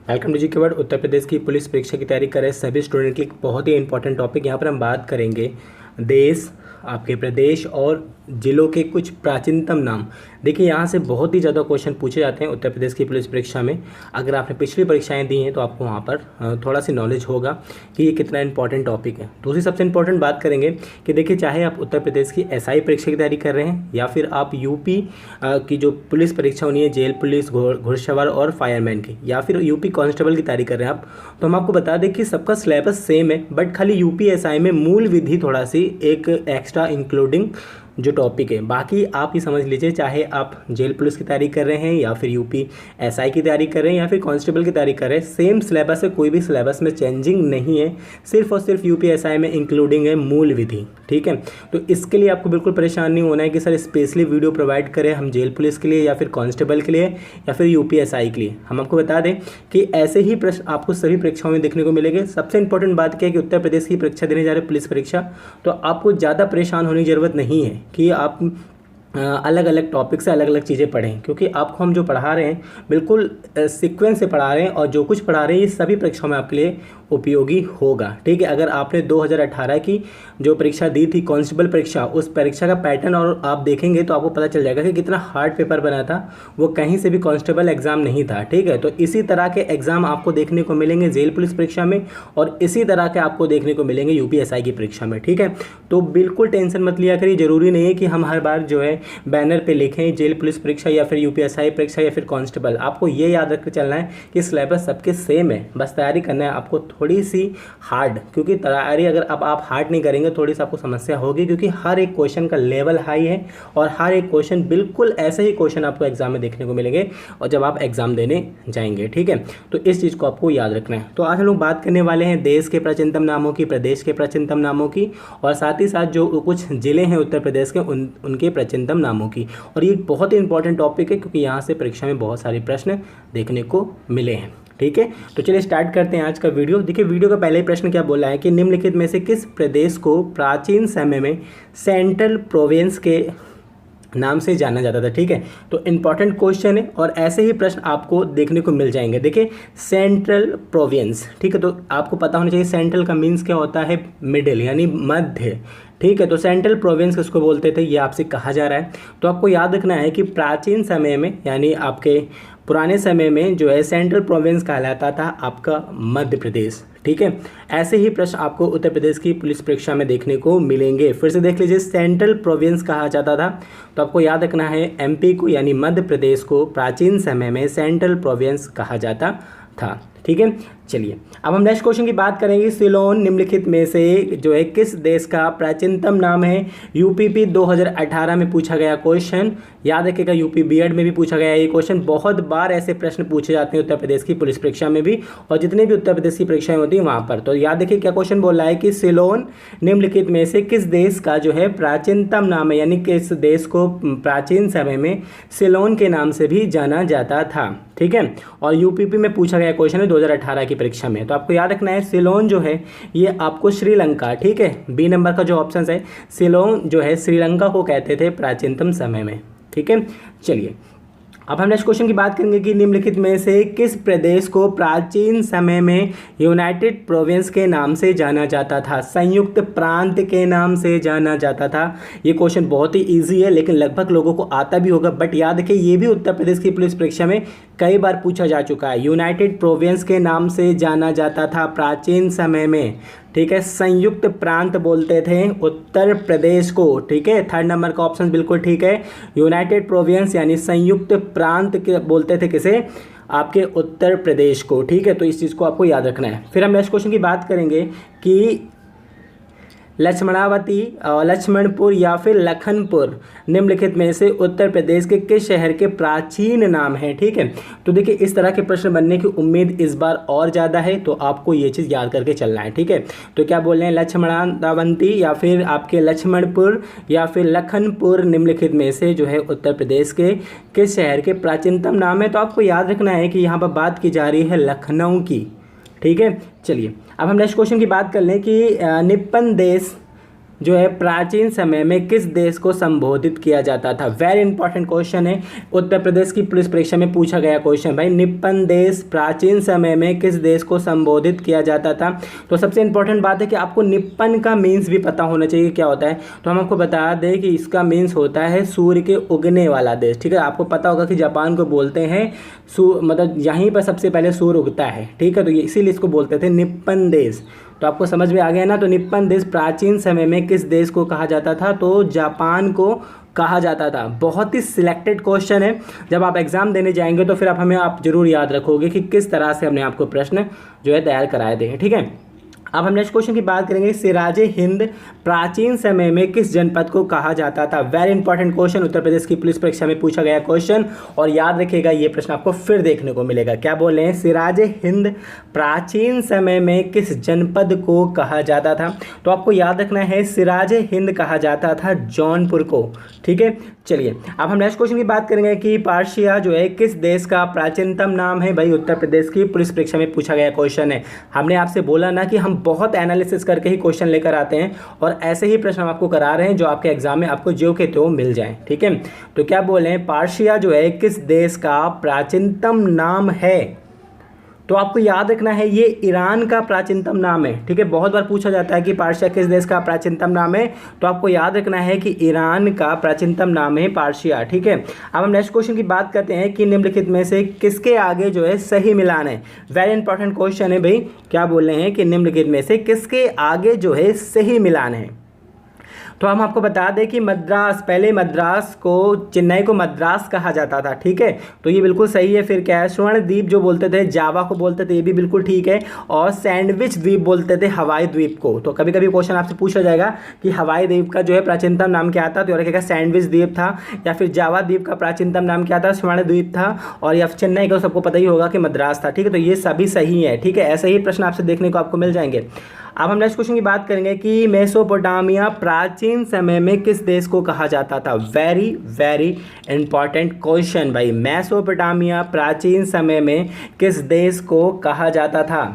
Welcome to जी के word. Uttar Pradesh की police परीक्षा की तैयारी कर रहे सभी स्टूडेंट के लिए बहुत ही इंपॉर्टेंट टॉपिक यहाँ पर हम बात करेंगे। देश, आपके प्रदेश और जिलों के कुछ प्राचीनतम नाम। देखिए यहाँ से बहुत ही ज़्यादा क्वेश्चन पूछे जाते हैं उत्तर प्रदेश की पुलिस परीक्षा में। अगर आपने पिछली परीक्षाएं दी हैं तो आपको वहाँ पर थोड़ा सी नॉलेज होगा कि ये कितना इंपॉर्टेंट टॉपिक है। दूसरी सबसे इंपॉर्टेंट बात करेंगे कि देखिए, चाहे आप उत्तर प्रदेश की एसआई परीक्षा की तैयारी कर रहे हैं या फिर आप यूपी की जो पुलिस परीक्षा होनी है, जेल पुलिस, घुड़सवार और फायरमैन की, या फिर यूपी कांस्टेबल की तैयारी कर रहे हैं आप, तो हम आपको बता दें कि सबका सिलेबस सेम है, बट खाली यूपी एसआई में मूल विधि थोड़ा सी एक एक्स्ट्रा इंक्लूडिंग जो टॉपिक है। बाकी आप ही समझ लीजिए, चाहे आप जेल पुलिस की तैयारी कर रहे हैं या फिर यूपी एसआई की तैयारी कर रहे हैं या फिर कांस्टेबल की तैयारी कर रहे हैं, सेम सिलेबस है, कोई भी सिलेबस में चेंजिंग नहीं है, सिर्फ और सिर्फ यूपी एसआई में इंक्लूडिंग है मूल विधि। ठीक है, तो इसके लिए आपको बिल्कुल परेशान नहीं होना है कि सर स्पेशली वीडियो प्रोवाइड करें हम जेल पुलिस के लिए या फिर कांस्टेबल के लिए या फिर यूपी एसआई के लिए। हम आपको बता दें कि ऐसे ही प्रश्न आपको सभी परीक्षाओं में देखने को मिलेंगे। सबसे इंपॉर्टेंट बात क्या है कि उत्तर प्रदेश की परीक्षा देने जा रहे हैं पुलिस परीक्षा, तो आपको ज़्यादा परेशान होने की ज़रूरत नहीं है कि आप अलग अलग टॉपिक से अलग अलग चीज़ें पढ़ें, क्योंकि आपको हम जो पढ़ा रहे हैं बिल्कुल सीक्वेंस से पढ़ा रहे हैं और जो कुछ पढ़ा रहे हैं ये सभी परीक्षाओं में आपके लिए उपयोगी होगा। ठीक है, अगर आपने 2018 की जो परीक्षा दी थी कांस्टेबल परीक्षा, उस परीक्षा का पैटर्न और आप देखेंगे तो आपको पता चल जाएगा कि कितना हार्ड पेपर बना था, वो कहीं से भी कांस्टेबल एग्जाम नहीं था। ठीक है, तो इसी तरह के एग्जाम आपको देखने को मिलेंगे जेल पुलिस परीक्षा में और इसी तरह के आपको देखने को मिलेंगे यूपी एसआई की परीक्षा में। ठीक है, तो बिल्कुल टेंशन मत लिया करिए। जरूरी नहीं है कि हम हर बार जो है बैनर पे लिखें जेल पुलिस परीक्षा या फिर यूपी एसआई परीक्षा या फिर कांस्टेबल। आपको ये याद रख के चलना है कि सिलेबस सबके सेम है, बस तैयारी करना है आपको थोड़ी सी हार्ड, क्योंकि तैयारी अगर अब आप हार्ड नहीं करेंगे थोड़ी सी आपको समस्या होगी, क्योंकि हर एक क्वेश्चन का लेवल हाई है और हर एक क्वेश्चन बिल्कुल ऐसे ही क्वेश्चन आपको एग्जाम में देखने को मिलेंगे और जब आप एग्जाम देने जाएंगे। ठीक है, तो इस चीज़ को आपको याद रखना है। तो आज हम लोग बात करने वाले हैं देश के प्राचीनतम नामों की, प्रदेश के प्राचीनतम नामों की और साथ ही साथ जो कुछ जिले हैं उत्तर प्रदेश के उनके प्राचीनतम नामों की। और ये बहुत ही इंपॉर्टेंट टॉपिक है क्योंकि यहाँ से परीक्षा में बहुत सारे प्रश्न देखने को मिले हैं। ठीक है, तो चलिए स्टार्ट करते हैं आज का वीडियो। देखिए वीडियो का पहले ही प्रश्न क्या बोला है कि निम्नलिखित में से किस प्रदेश को प्राचीन समय में सेंट्रल प्रोविंस के नाम से जाना जाता था। ठीक है, तो इंपॉर्टेंट क्वेश्चन है और ऐसे ही प्रश्न आपको देखने को मिल जाएंगे। देखिए सेंट्रल प्रोविंस, ठीक है, तो आपको पता होना चाहिए सेंट्रल का मीन्स क्या होता है, मिडिल यानी मध्य। ठीक है, तो सेंट्रल प्रोविंस किसको बोलते थे ये आपसे कहा जा रहा है। तो आपको याद रखना है कि प्राचीन समय में यानी आपके पुराने समय में जो है सेंट्रल प्रोविंस कहलाता था आपका मध्य प्रदेश। ठीक है, ऐसे ही प्रश्न आपको उत्तर प्रदेश की पुलिस परीक्षा में देखने को मिलेंगे। फिर से देख लीजिए, सेंट्रल प्रोविंस कहा जाता था, तो आपको याद रखना है एमपी को यानी मध्य प्रदेश को प्राचीन समय में सेंट्रल प्रोविंस कहा जाता था। ठीक है, चलिए अब हम नेक्स्ट क्वेश्चन की बात करेंगे। सिलोन निम्नलिखित में से जो है किस देश का प्राचीनतम नाम है। यूपीपी 2018 में पूछा गया क्वेश्चन, याद रखिएगा यूपी बीएड में भी पूछा गया ये क्वेश्चन। बहुत बार ऐसे प्रश्न पूछे जाते हैं उत्तर प्रदेश की पुलिस परीक्षा में भी और जितने भी उत्तर प्रदेश की परीक्षाएं होती हैं वहाँ पर। तो याद रखिए क्या क्वेश्चन बोल रहा है कि सिलोन निम्नलिखित में से किस देश का जो है प्राचीनतम नाम है, यानी किस देश को प्राचीन समय में सिलोन के नाम से भी जाना जाता था। ठीक है, और यूपीपी में पूछा गया क्वेश्चन है 2018 की परीक्षा में। तो आपको याद रखना है सिलोन जो है ये आपको श्रीलंका, ठीक है, बी नंबर का जो ऑप्शन है सिलोन जो है श्रीलंका को कहते थे प्राचीनतम समय में। ठीक है, चलिए अब हम नेक्स्ट क्वेश्चन की बात करेंगे कि निम्नलिखित में से किस प्रदेश को प्राचीन समय में यूनाइटेड प्रोविंस के नाम से जाना जाता था, संयुक्त प्रांत के नाम से जाना जाता था। ये क्वेश्चन बहुत ही इजी है लेकिन लगभग लोगों को आता भी होगा, बट याद रखिए ये भी उत्तर प्रदेश की पुलिस परीक्षा में कई बार पूछा जा चुका है। यूनाइटेड प्रोविंस के नाम से जाना जाता था प्राचीन समय में। ठीक है, संयुक्त प्रांत बोलते थे उत्तर प्रदेश को। ठीक है, थर्ड नंबर का ऑप्शन बिल्कुल ठीक है, यूनाइटेड प्रोविंस यानी संयुक्त प्रांत के बोलते थे किसे, आपके उत्तर प्रदेश को। ठीक है, तो इस चीज़ को आपको याद रखना है। फिर हम नेक्स्ट क्वेश्चन की बात करेंगे कि लक्ष्मणावती, लक्ष्मणपुर या फिर लखनपुर निम्नलिखित में से उत्तर प्रदेश के किस शहर के प्राचीन नाम हैं। ठीक है, तो देखिए इस तरह के प्रश्न बनने की उम्मीद इस बार और ज़्यादा है, तो आपको ये चीज़ याद करके चलना है। ठीक है, तो क्या बोल रहे हैं, लक्ष्मणावती या फिर आपके लक्ष्मणपुर या फिर लखनपुर निम्नलिखित में से जो है उत्तर प्रदेश के किस शहर के प्राचीनतम नाम है। तो आपको याद रखना है कि यहाँ पर बात की जा रही है लखनऊ की। ठीक है, चलिए अब हम नेक्स्ट क्वेश्चन की बात कर लें कि निप्पन देश जो है प्राचीन समय में किस देश को संबोधित किया जाता था। वेरी इंपॉर्टेंट क्वेश्चन है, उत्तर प्रदेश की पुलिस परीक्षा में पूछा गया क्वेश्चन भाई। निप्पन देश प्राचीन समय में किस देश को संबोधित किया जाता था। तो सबसे इंपॉर्टेंट बात है कि आपको निप्पन का मीन्स भी पता होना चाहिए क्या होता है। तो हम आपको बता दें कि इसका मीन्स होता है सूर्य के उगने वाला देश। ठीक है, आपको पता होगा कि जापान को बोलते हैं मतलब यहीं पर सबसे पहले सूर्य उगता है। ठीक है, तो इसीलिए इसको बोलते थे निप्पन देश। तो आपको समझ में आ गया ना। तो निप्पन देश प्राचीन समय में किस देश को कहा जाता था, तो जापान को कहा जाता था। बहुत ही सिलेक्टेड क्वेश्चन है, जब आप एग्जाम देने जाएंगे तो फिर आप जरूर याद रखोगे कि किस तरह से हमने आपको प्रश्न जो है तैयार कराए थे। ठीक है, अब हम नेक्स्ट क्वेश्चन की बात करेंगे। सिराजे हिंद प्राचीन समय में किस जनपद को कहा जाता था। Very important question, Uttar Pradesh की पुलिस परीक्षा में पूछा गया क्वेश्चन, और याद रखिएगा ये प्रश्न आपको फिर देखने को मिलेगा। क्या बोल रहे हैं, सिराजे हिंद प्राचीन समय में किस जनपद को कहा जाता था। तो आपको याद रखना है सिराजे हिंद कहा जाता था जौनपुर को। ठीक है, चलिए अब हम नेक्स्ट क्वेश्चन की बात करेंगे कि पार्शिया जो है किस देश का प्राचीनतम नाम है। भाई उत्तर प्रदेश की पुलिस परीक्षा में पूछा गया क्वेश्चन है। हमने आपसे बोला ना कि हम बहुत एनालिसिस करके ही क्वेश्चन लेकर आते हैं, और ऐसे ही प्रश्न हम आपको करा रहे हैं जो आपके एग्जाम में आपको जो के तो मिल जाए। ठीक है, तो क्या बोले हैं, पार्शिया जो है किस देश का प्राचीनतम नाम है। तो आपको याद रखना है ये ईरान का प्राचीनतम नाम है। ठीक है, बहुत बार पूछा जाता है कि पार्शिया किस देश का प्राचीनतम नाम है, तो आपको याद रखना है कि ईरान का प्राचीनतम नाम है पार्शिया। ठीक है, अब हम नेक्स्ट क्वेश्चन की बात करते हैं कि निम्नलिखित में से किसके आगे जो है सही मिलान है। वेरी इंपॉर्टेंट क्वेश्चन है भाई। क्या बोल रहे हैं कि निम्नलिखित में से किसके आगे जो है सही मिलान है। तो हम आपको बता दें कि मद्रास, पहले मद्रास को, चेन्नई को मद्रास कहा जाता था। ठीक है, तो ये बिल्कुल सही है। फिर क्या है, स्वर्ण द्वीप जो बोलते थे, जावा को बोलते थे, ये भी बिल्कुल ठीक है। और सैंडविच द्वीप बोलते थे हवाई द्वीप को। तो कभी कभी क्वेश्चन आपसे पूछा जाएगा कि हवाई द्वीप का जो है प्राचीनतम नाम क्या था, तो रखेगा सैंडविच द्वीप था। या फिर जावा द्वीप का प्राचीनतम नाम क्या था, स्वर्ण द्वीप था। और या चेन्नई का सबको पता ही होगा कि मद्रास था। ठीक है, तो ये सभी सही है। ठीक है, ऐसे ही प्रश्न आपसे देखने को आपको मिल जाएंगे। अब हम नेक्स्ट क्वेश्चन की बात करेंगे कि मेसोपोटामिया प्राचीन समय में किस देश को कहा जाता था। वेरी वेरी इंपॉर्टेंट क्वेश्चन भाई। मेसोपोटामिया प्राचीन समय में किस देश को कहा जाता था।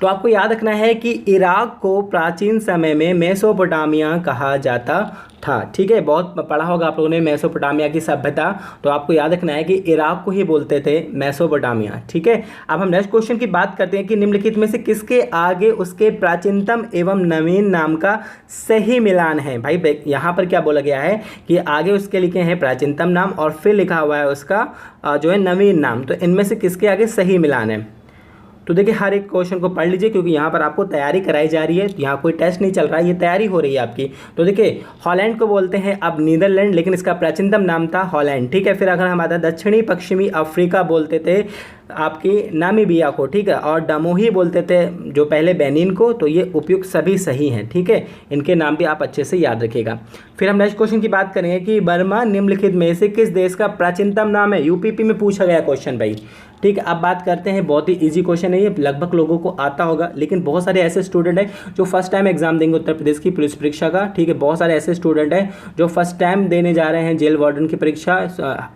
तो आपको याद रखना है कि इराक को प्राचीन समय में मेसोपोटामिया कहा जाता था। ठीक है, बहुत पढ़ा होगा आप लोगों ने मेसोपोटामिया की सभ्यता। तो आपको याद रखना है कि इराक को ही बोलते थे मेसोपोटामिया। ठीक है, अब हम नेक्स्ट क्वेश्चन की बात करते हैं कि निम्नलिखित में से किसके आगे उसके प्राचीनतम एवं नवीन नाम का सही मिलान है। भाई यहाँ पर क्या बोला गया है कि आगे उसके लिखे हैं प्राचीनतम नाम और फिर लिखा हुआ है उसका जो है नवीन नाम। तो इनमें से किसके आगे सही मिलान है। तो देखिए हर एक क्वेश्चन को पढ़ लीजिए, क्योंकि यहाँ पर आपको तैयारी कराई जा रही है। यहाँ कोई टेस्ट नहीं चल रहा है, ये तैयारी हो रही है आपकी। तो देखिए हॉलैंड को बोलते हैं अब नीदरलैंड, लेकिन इसका प्राचीनतम नाम था हॉलैंड। ठीक है, फिर अगर हम आता दक्षिणी पश्चिमी अफ्रीका बोलते थे आपकी नामीबिया को। ठीक है, और डमोही बोलते थे जो पहले बेनिन को। तो ये उपयुक्त सभी सही हैं। ठीक है, इनके नाम भी आप अच्छे से याद रखिएगा। फिर हम नेक्स्ट क्वेश्चन की बात करेंगे कि बर्मा निम्नलिखित में से किस देश का प्राचीनतम नाम है। यूपीपी में पूछा गया क्वेश्चन भाई। ठीक है, अब बात करते हैं, बहुत ही इजी क्वेश्चन है ये, लगभग लोगों को आता होगा, लेकिन बहुत सारे ऐसे स्टूडेंट हैं जो फर्स्ट टाइम एग्जाम देंगे उत्तर प्रदेश की पुलिस परीक्षा का। ठीक है, बहुत सारे ऐसे स्टूडेंट हैं जो फर्स्ट टाइम देने जा रहे हैं जेल वार्डन की परीक्षा,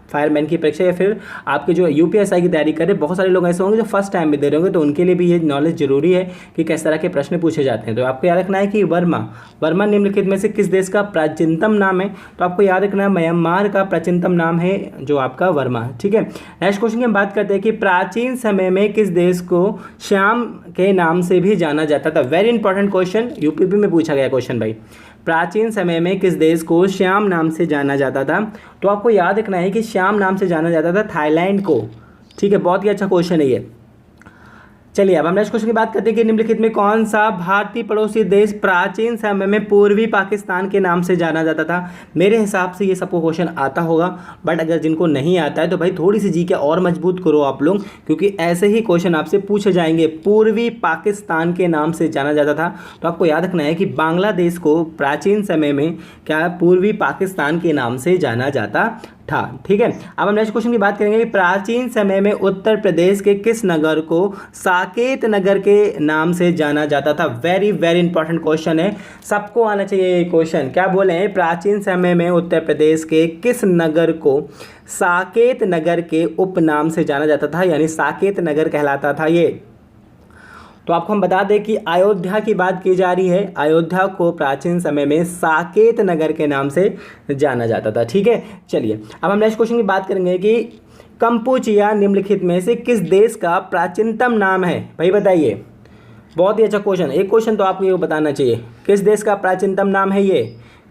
फायरमैन की परीक्षा, या फिर आपके जो यूपीएसआई की तैयारी कर रहे हैं। बहुत सारे लोग ऐसे होंगे जो फर्स्ट टाइम भी दे रहे होंगे, तो उनके लिए भी ये नॉलेज जरूरी है कि किस तरह के प्रश्न पूछे जाते हैं। तो आपको याद रखना है कि वर्मा निम्नलिखित में से किस देश का प्राचीनतम नाम है। तो आपको याद रखना है म्यांमार का प्राचीनतम नाम है जो आपका वर्मा। ठीक है, नेक्स्ट क्वेश्चन की हम बात करते हैं कि प्राचीन समय में किस देश को श्याम के नाम से भी जाना जाता था। वेरी इंपॉर्टेंट क्वेश्चन, यूपीपी में पूछा गया क्वेश्चन भाई। प्राचीन समय में किस देश को श्याम नाम से जाना जाता था। तो आपको याद रखना है कि श्याम नाम से जाना जाता था थाईलैंड को। ठीक है, बहुत ही अच्छा क्वेश्चन है ये। चलिए अब हम नेक्स्ट क्वेश्चन की बात करते हैं कि निम्नलिखित में कौन सा भारतीय पड़ोसी देश प्राचीन समय में पूर्वी पाकिस्तान के नाम से जाना जाता था। मेरे हिसाब से ये सबको क्वेश्चन आता होगा, बट अगर जिनको नहीं आता है तो भाई थोड़ी सी जीके और मजबूत करो आप लोग, क्योंकि ऐसे ही क्वेश्चन आपसे पूछे जाएंगे। पूर्वी पाकिस्तान के नाम से जाना जाता था। तो आपको याद रखना है कि बांग्लादेश को प्राचीन समय में क्या पूर्वी पाकिस्तान के नाम से जाना जाता था। ठीक है, अब हम नेक्स्ट क्वेश्चन की बात करेंगे कि प्राचीन समय में उत्तर प्रदेश के किस नगर को साकेत नगर के नाम से जाना जाता था। वेरी वेरी इंपॉर्टेंट क्वेश्चन है, सबको आना चाहिए ये क्वेश्चन। क्या बोले हैं, प्राचीन समय में उत्तर प्रदेश के किस नगर को साकेत नगर के उपनाम से जाना जाता था, यानी साकेत नगर कहलाता था ये। तो आपको हम बता दें कि अयोध्या की बात की जा रही है। अयोध्या को प्राचीन समय में साकेत नगर के नाम से जाना जाता था। ठीक है, चलिए अब हम नेक्स्ट क्वेश्चन की बात करेंगे कि कंपुचिया निम्नलिखित में से किस देश का प्राचीनतम नाम है। भाई बताइए, बहुत ही अच्छा क्वेश्चन, एक क्वेश्चन तो आपको ये बताना चाहिए, किस देश का प्राचीनतम नाम है ये।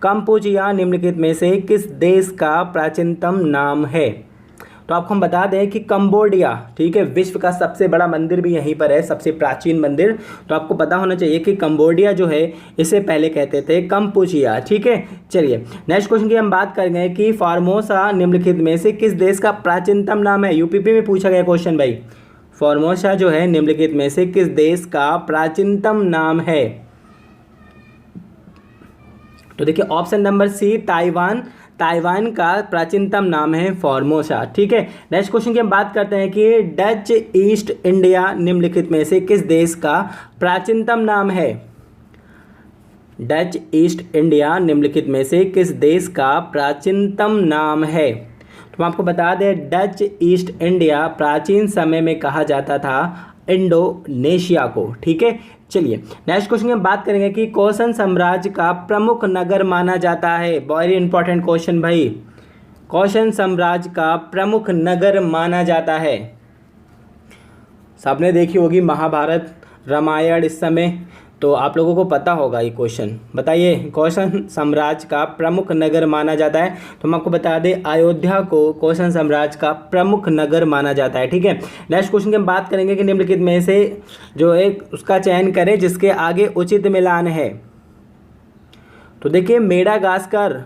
कंपुचिया निम्नलिखित में से किस देश का प्राचीनतम नाम है। तो आपको हम बता दें कि कंबोडिया, ठीक है, विश्व का सबसे बड़ा मंदिर भी यहीं पर है, सबसे प्राचीन मंदिर। तो आपको पता होना चाहिए कि कंबोडिया जो है इसे पहले कहते थे कंपुचिया। ठीक है, चलिए नेक्स्ट क्वेश्चन की हम बात करेंगे कि फार्मोसा निम्नलिखित में से किस देश का प्राचीनतम नाम है। यूपीपी में पूछा गया क्वेश्चन भाई, फार्मोसा जो है निम्नलिखित में से किस देश का प्राचीनतम नाम है। तो देखिए option number C, Taiwan. Taiwan का प्राचीनतम नाम है फार्मोसा। ठीक है, नेक्स्ट क्वेश्चन की हम बात करते हैं कि डच ईस्ट इंडिया निम्नलिखित में से किस देश का प्राचीनतम नाम है। डच ईस्ट इंडिया निम्नलिखित में से किस देश का प्राचीनतम नाम है। तो मैं आपको बता दें, डच ईस्ट इंडिया प्राचीन समय में कहा जाता था इंडोनेशिया को। ठीक है, चलिए नेक्स्ट क्वेश्चन की हम बात करेंगे कि कौशन साम्राज्य का प्रमुख नगर माना जाता है। वेरी इंपॉर्टेंट क्वेश्चन भाई, कौशन साम्राज्य का प्रमुख नगर माना जाता है। सबने देखी होगी महाभारत रामायण इस समय, तो आप लोगों को पता होगा ये क्वेश्चन। बताइए, कौशन साम्राज्य का प्रमुख नगर माना जाता है। तो हम आपको बता दें, अयोध्या को कौशन साम्राज्य का प्रमुख नगर माना जाता है। ठीक है, नेक्स्ट क्वेश्चन की हम बात करेंगे कि निम्नलिखित में से जो एक उसका चयन करें जिसके आगे उचित मिलान है। तो देखिए मेडागास्कर,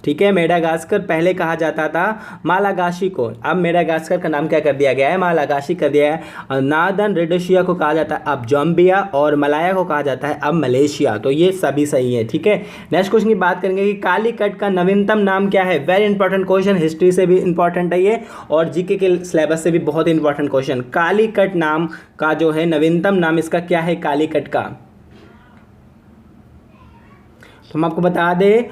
ठीक है, मेडागास्कर पहले कहा जाता था मालागाशी को, अब मेडागास्कर का नाम क्या कर दिया गया है, मालागाशी कर दिया है। और नार्दर्न रोडेशिया को कहा जाता है अब जाम्बिया, और मलाया को कहा जाता है अब मलेशिया। तो ये सभी सही है। ठीक है, नेक्स्ट क्वेश्चन की बात करेंगे कि कालीकट का नवीनतम नाम क्या है। वेरी इंपॉर्टेंट क्वेश्चन, हिस्ट्री से भी इंपॉर्टेंट है ये और जीके के सिलेबस से भी बहुत इंपॉर्टेंट क्वेश्चन। कालीकट नाम का जो है नवीनतम नाम इसका क्या है कालीकट का। तो हम आपको बता दें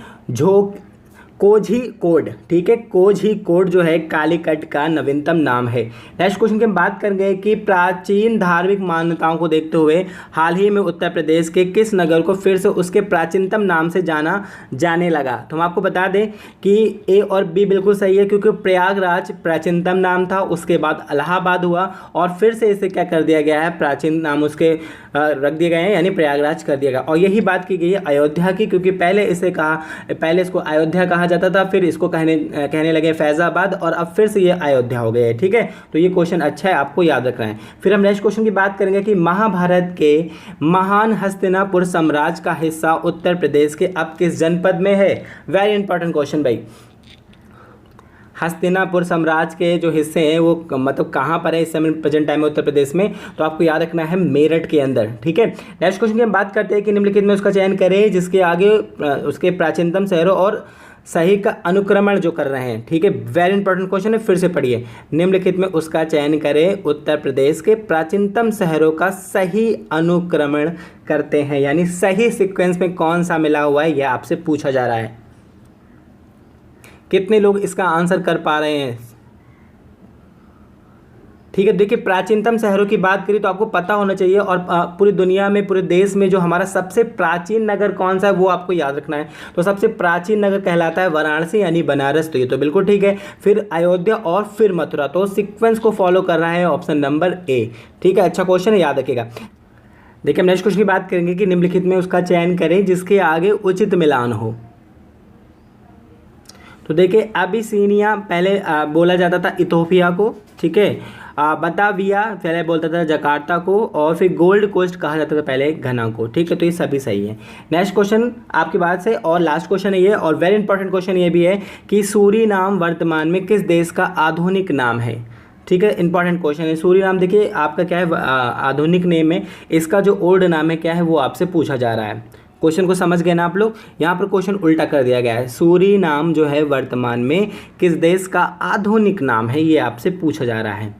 कोझीकोड, ठीक है, कोझीकोड जो है कालीकट का नवीनतम नाम है। नेक्स्ट क्वेश्चन की हम बात करेंगे कि प्राचीन धार्मिक मान्यताओं को देखते हुए हाल ही में उत्तर प्रदेश के किस नगर को फिर से उसके प्राचीनतम नाम से जाना जाने लगा। तो हम आपको बता दें कि ए और बी बिल्कुल सही है, क्योंकि प्रयागराज प्राचीनतम नाम था, उसके बाद इलाहाबाद हुआ और फिर से इसे क्या कर दिया गया है, प्राचीन नाम उसके रख दिए गए हैं, यानी प्रयागराज कर दिया गया। और यही बात की गई है अयोध्या की, क्योंकि पहले इसको अयोध्या कहा जाता था, फिर इसको कहने लगे फैजाबाद और अब फिर से ये अयोध्या हो गए। ठीक है, तो ये क्वेश्चन अच्छा है, आपको याद रखना है। फिर हम नेक्स्ट क्वेश्चन की बात करेंगे कि महाभारत के महान हस्तिनापुर साम्राज्य का हिस्सा उत्तर प्रदेश के अब किस जनपद में है। वेरी इंपॉर्टेंट क्वेश्चन भाई, हस्तिनापुर साम्राज्य के जो हिस्से हैं वो मतलब कहाँ पर है इस समय प्रेजेंट टाइम में उत्तर प्रदेश में, तो आपको याद रखना है मेरठ के अंदर। ठीक है, नेक्स्ट क्वेश्चन की हम बात करते हैं कि निम्नलिखित में उसका चयन करें जिसके आगे उसके प्राचीनतम शहरों और सही का अनुक्रमण जो कर रहे हैं। ठीक है, वेरी इंपॉर्टेंट क्वेश्चन है, फिर से पढ़िए। निम्नलिखित में उसका चयन करें उत्तर प्रदेश के प्राचीनतम शहरों का सही अनुक्रमण करते हैं, यानी सही सीक्वेंस में कौन सा मिला हुआ है यह आपसे पूछा जा रहा है। कितने लोग इसका आंसर कर पा रहे हैं। ठीक है, देखिए प्राचीनतम शहरों की बात करी तो आपको पता होना चाहिए, और पूरी दुनिया में पूरे देश में जो हमारा सबसे प्राचीन नगर कौन सा है वो आपको याद रखना है। तो सबसे प्राचीन नगर कहलाता है वाराणसी यानी बनारस, तो ये तो बिल्कुल ठीक है। फिर अयोध्या और फिर मथुरा, तो सीक्वेंस को फॉलो कर रहा है ऑप्शन नंबर ए। ठीक है, अच्छा क्वेश्चन है, याद रखिएगा। देखिए हम नेक्स्ट क्वेश्चन की बात करेंगे कि निम्नलिखित में उसका चयन करें जिसके आगे उचित मिलान हो। तो देखिए अबिसिनिया पहले बोला जाता था इथोपिया को, ठीक है, बताविया पहले बोलता था जकार्ता को, और फिर गोल्ड कोस्ट कहा जाता था पहले घना को। ठीक है, तो ये सभी सही है। नेक्स्ट क्वेश्चन आपकी बात से और लास्ट क्वेश्चन है ये, और वेरी इंपॉर्टेंट क्वेश्चन ये भी है कि सूरीनाम वर्तमान में किस देश का आधुनिक नाम है। ठीक है, इंपॉर्टेंट क्वेश्चन है। सूरीनाम देखिए आपका क्या है आधुनिक नेम है, इसका जो ओल्ड नाम है क्या है वो आपसे पूछा जा रहा है। क्वेश्चन को समझ गए ना आप लोग, यहाँ पर क्वेश्चन उल्टा कर दिया गया है। सूरीनाम जो है वर्तमान में किस देश का आधुनिक नाम है ये आपसे पूछा जा रहा है।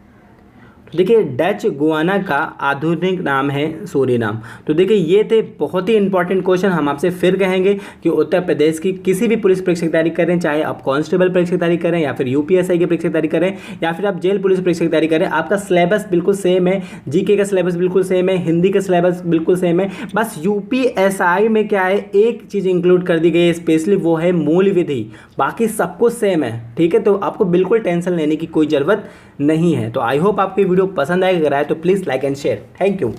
देखिए डच गुआना का आधुनिक नाम है सूरीनाम। तो देखिए ये थे बहुत ही इंपॉर्टेंट क्वेश्चन। हम आपसे फिर कहेंगे कि उत्तर प्रदेश की किसी भी पुलिस परीक्षा की तैयारी करें, चाहे आप कांस्टेबल परीक्षा की तैयारी करें या फिर यूपीएसआई की परीक्षा की तैयारी करें या फिर आप जेल पुलिस परीक्षा की तैयारी करें, आपका सिलेबस बिल्कुल सेम है, जीके का सिलेबस बिल्कुल सेम है, हिंदी का सिलेबस बिल्कुल सेम है। बस यूपीएसआई में क्या है, एक चीज़ इंक्लूड कर दी गई है स्पेशली, वो है मूल विधि, बाकी सब कुछ सेम है। ठीक है, तो आपको बिल्कुल टेंशन लेने की कोई ज़रूरत नहीं है। तो आई होप आपको वीडियो पसंद आएगा, अगर आए तो please like and share. Thank you.